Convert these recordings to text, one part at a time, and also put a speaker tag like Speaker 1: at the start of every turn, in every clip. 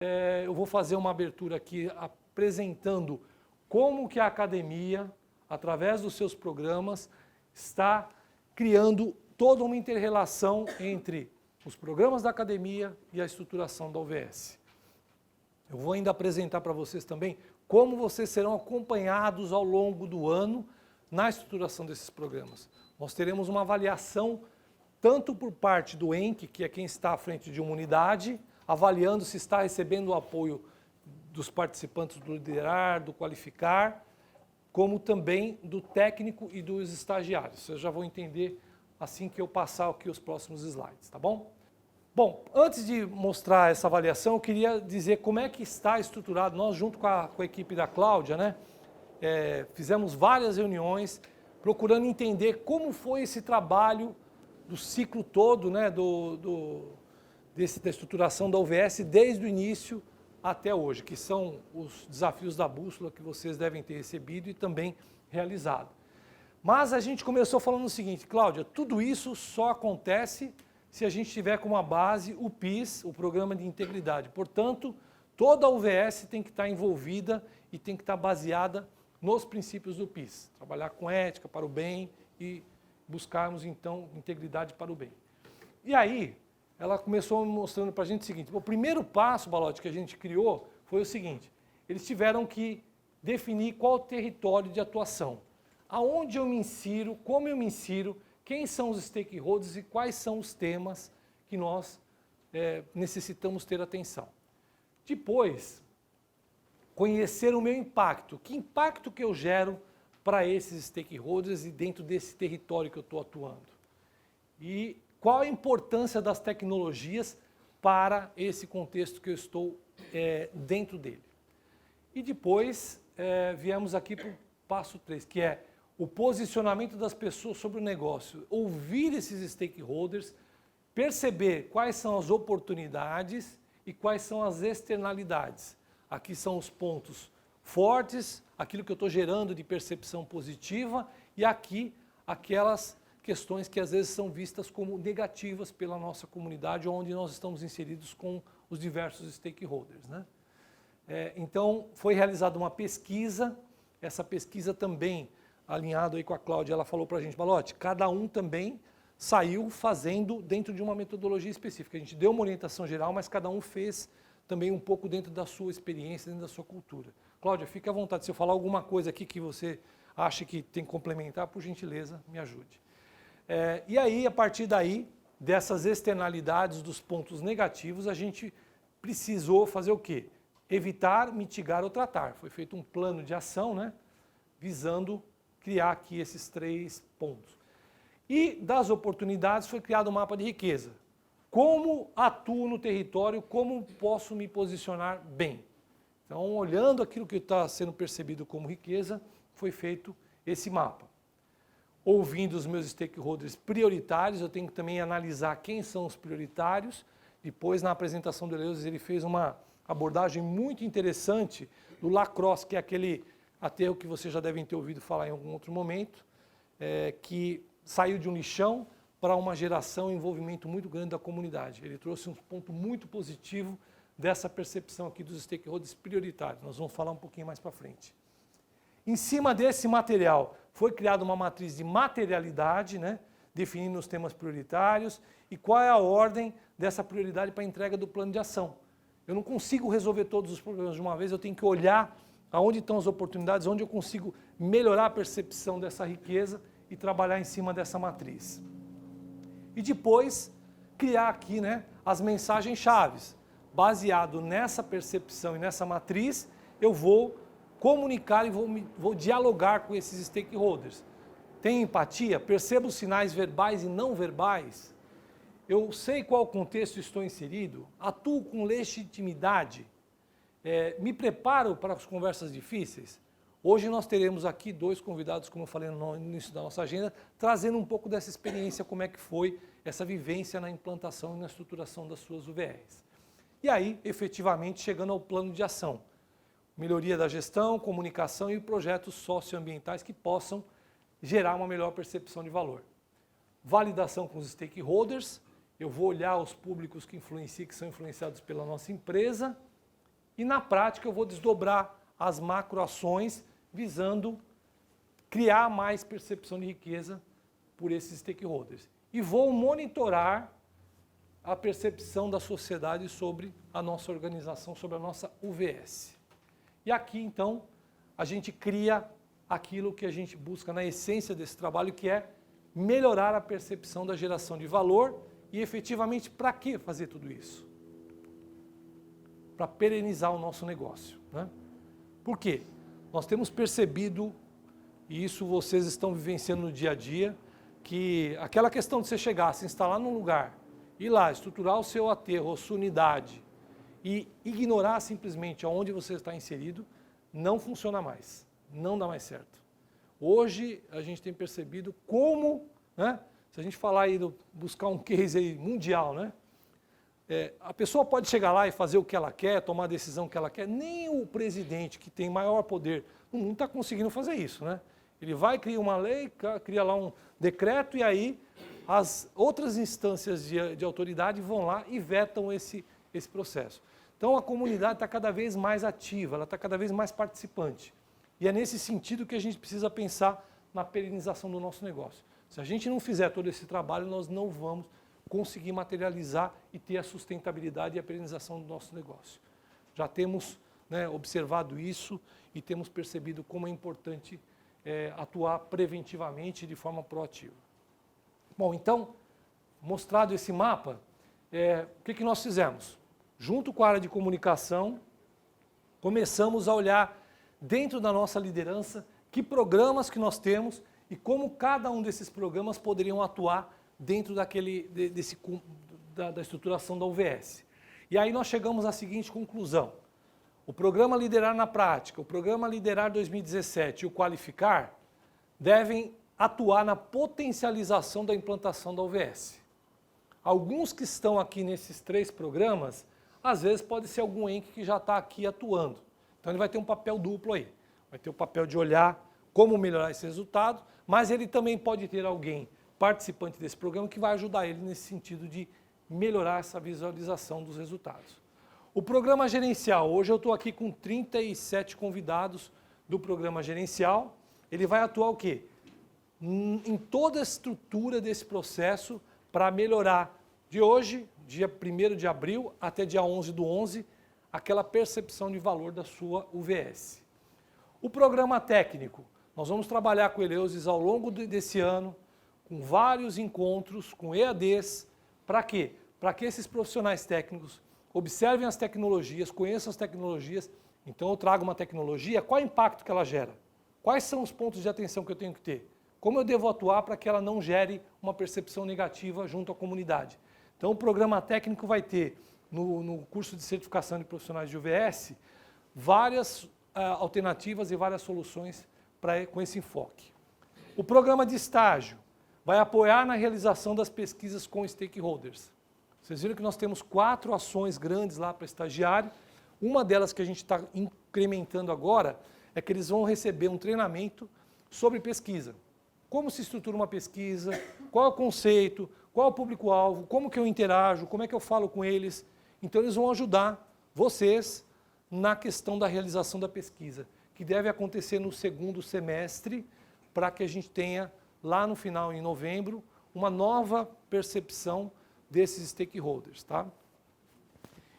Speaker 1: Eu vou fazer uma abertura aqui apresentando como que a academia, através dos seus programas, está criando toda uma inter-relação entre os programas da academia e a estruturação da UVS. Eu vou ainda apresentar para vocês também como vocês serão acompanhados ao longo do ano na estruturação desses programas. Nós teremos uma avaliação tanto por parte do ENC, que é quem está à frente de uma unidade, avaliando se está recebendo o apoio dos participantes do liderar, do qualificar, como também do técnico e dos estagiários. Vocês já vão entender assim que eu passar aqui os próximos slides, tá bom? Bom, antes de mostrar essa avaliação, eu queria dizer como é que está estruturado. Nós, junto com a equipe da Cláudia, né, fizemos várias reuniões procurando entender como foi esse trabalho do ciclo todo, né, da estruturação da UVS desde o início até hoje, que são os desafios da bússola que vocês devem ter recebido e também realizado. Mas a gente começou falando o seguinte, Cláudia, tudo isso só acontece se a gente tiver como base o PIS, o Programa de Integridade. Portanto, toda a UVS tem que estar envolvida e tem que estar baseada nos princípios do PIS. Trabalhar com ética para o bem e buscarmos, então, integridade para o bem. E aí, ela começou mostrando para a gente o seguinte, o primeiro passo, Balotti, que a gente criou foi o seguinte, eles tiveram que definir qual o território de atuação, aonde eu me insiro, como eu me insiro, quem são os stakeholders e quais são os temas que nós necessitamos ter atenção. Depois, conhecer o meu impacto, que impacto que eu gero para esses stakeholders e dentro desse território que eu estou atuando. E qual a importância das tecnologias para esse contexto que eu estou dentro dele. E depois viemos aqui para o passo 3, que é o posicionamento das pessoas sobre o negócio. Ouvir esses stakeholders, perceber quais são as oportunidades e quais são as externalidades. Aqui são os pontos fortes, aquilo que eu estou gerando de percepção positiva e aqui aquelas questões que às vezes são vistas como negativas pela nossa comunidade, onde nós estamos inseridos com os diversos stakeholders, né? Então, foi realizada uma pesquisa, essa pesquisa também, alinhado aí com a Cláudia, ela falou para a gente, Balotti, cada um também saiu fazendo dentro de uma metodologia específica. A gente deu uma orientação geral, mas cada um fez também um pouco dentro da sua experiência, dentro da sua cultura. Cláudia, fique à vontade, se eu falar alguma coisa aqui que você acha que tem que complementar, por gentileza, me ajude. E aí, a partir daí, dessas externalidades, dos pontos negativos, a gente precisou fazer o quê? Evitar, mitigar ou tratar. Foi feito um plano de ação, né, visando criar aqui esses 3 pontos. E das oportunidades foi criado um mapa de riqueza. Como atuo no território, como posso me posicionar bem? Então, olhando aquilo que está sendo percebido como riqueza, foi feito esse mapa. Ouvindo os meus stakeholders prioritários, eu tenho que também analisar quem são os prioritários. Depois, na apresentação do Eleusis, ele fez uma abordagem muito interessante do lacrosse, que é aquele aterro que vocês já devem ter ouvido falar em algum outro momento, que saiu de um lixão para uma geração e envolvimento muito grande da comunidade. Ele trouxe um ponto muito positivo dessa percepção aqui dos stakeholders prioritários. Nós vamos falar um pouquinho mais para frente. Em cima desse material, foi criada uma matriz de materialidade, né, definindo os temas prioritários e qual é a ordem dessa prioridade para a entrega do plano de ação. Eu não consigo resolver todos os problemas de uma vez, eu tenho que olhar aonde estão as oportunidades, onde eu consigo melhorar a percepção dessa riqueza e trabalhar em cima dessa matriz. E depois, criar aqui, né, as mensagens chaves. Baseado nessa percepção e nessa matriz, eu vou comunicar e vou dialogar com esses stakeholders. Tenho empatia? Percebo os sinais verbais e não verbais? Eu sei qual contexto estou inserido? Atuo com legitimidade? Me preparo para as conversas difíceis? Hoje nós teremos aqui 2 convidados, como eu falei no início da nossa agenda, trazendo um pouco dessa experiência, como é que foi essa vivência na implantação e na estruturação das suas UVRs. E aí, efetivamente, chegando ao plano de ação. Melhoria da gestão, comunicação e projetos socioambientais que possam gerar uma melhor percepção de valor. Validação com os stakeholders, eu vou olhar os públicos que influenciam, que são influenciados pela nossa empresa e na prática eu vou desdobrar as macroações visando criar mais percepção de riqueza por esses stakeholders. E vou monitorar a percepção da sociedade sobre a nossa organização, sobre a nossa UVS. E aqui, então, a gente cria aquilo que a gente busca na essência desse trabalho, que é melhorar a percepção da geração de valor e, efetivamente, para que fazer tudo isso? Para perenizar o nosso negócio, né? Por quê? Nós temos percebido, e isso vocês estão vivenciando no dia a dia, que aquela questão de você chegar, se instalar num lugar, ir lá, estruturar o seu aterro, a sua unidade, e ignorar simplesmente aonde você está inserido, não funciona mais, não dá mais certo. Hoje a gente tem percebido como, né, se a gente falar aí, buscar um case aí mundial, né, a pessoa pode chegar lá e fazer o que ela quer, tomar a decisão que ela quer, nem o presidente, que tem maior poder no mundo, está conseguindo fazer isso, né? Ele vai, cria uma lei, cria lá um decreto e aí as outras instâncias de autoridade vão lá e vetam esse processo. Então a comunidade está cada vez mais ativa, ela está cada vez mais participante. E é nesse sentido que a gente precisa pensar na perenização do nosso negócio. Se a gente não fizer todo esse trabalho, nós não vamos conseguir materializar e ter a sustentabilidade e a perenização do nosso negócio. Já temos, né, observado isso e temos percebido como é importante atuar preventivamente de forma proativa. Bom, então, mostrado esse mapa, o que nós fizemos? Junto com a área de comunicação, começamos a olhar dentro da nossa liderança que programas que nós temos e como cada um desses programas poderiam atuar dentro da estruturação da UVS. E aí nós chegamos à seguinte conclusão. O programa Liderar na Prática, o programa Liderar 2017 e o Qualificar devem atuar na potencialização da implantação da UVS. Alguns que estão aqui nesses 3 programas, às vezes pode ser algum ENC que já está aqui atuando. Então ele vai ter um papel duplo aí. Vai ter o papel de olhar como melhorar esse resultado, mas ele também pode ter alguém participante desse programa que vai ajudar ele nesse sentido de melhorar essa visualização dos resultados. O programa gerencial, hoje eu estou aqui com 37 convidados do programa gerencial. Ele vai atuar o quê? Em toda a estrutura desse processo para melhorar de hoje, dia 1º de abril até dia 11/11, aquela percepção de valor da sua UVS. O programa técnico, nós vamos trabalhar com Eleusis ao longo desse ano, com vários encontros, com EADs, para quê? Para que esses profissionais técnicos observem as tecnologias, conheçam as tecnologias. Então eu trago uma tecnologia, qual é o impacto que ela gera? Quais são os pontos de atenção que eu tenho que ter? Como eu devo atuar para que ela não gere uma percepção negativa junto à comunidade? Então o programa técnico vai ter, no curso de certificação de profissionais de UVS, várias alternativas e várias soluções com esse enfoque. O programa de estágio vai apoiar na realização das pesquisas com stakeholders. Vocês viram que nós temos 4 ações grandes lá para estagiário. Uma delas que a gente está incrementando agora é que eles vão receber um treinamento sobre pesquisa. Como se estrutura uma pesquisa, qual é o conceito, qual é o público-alvo, como que eu interajo, como é que eu falo com eles. Então eles vão ajudar vocês na questão da realização da pesquisa, que deve acontecer no 2º semestre, para que a gente tenha lá no final, em novembro, uma nova percepção desses stakeholders, tá?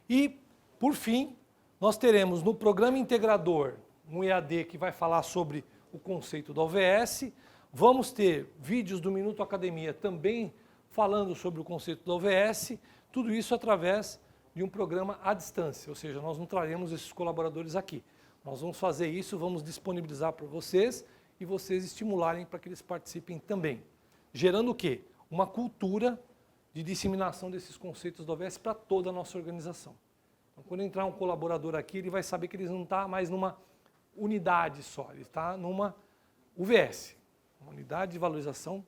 Speaker 1: E, por fim, nós teremos no programa integrador um EAD que vai falar sobre o conceito da UVS, vamos ter vídeos do Minuto Academia também falando sobre o conceito da UVS, tudo isso através de um programa à distância, ou seja, nós não traremos esses colaboradores aqui. Nós vamos fazer isso, vamos disponibilizar para vocês e vocês estimularem para que eles participem também. Gerando o quê? Uma cultura de disseminação desses conceitos da UVS para toda a nossa organização. Então, quando entrar um colaborador aqui, ele vai saber que ele não está mais numa unidade só, ele está numa UVS, uma unidade de valorização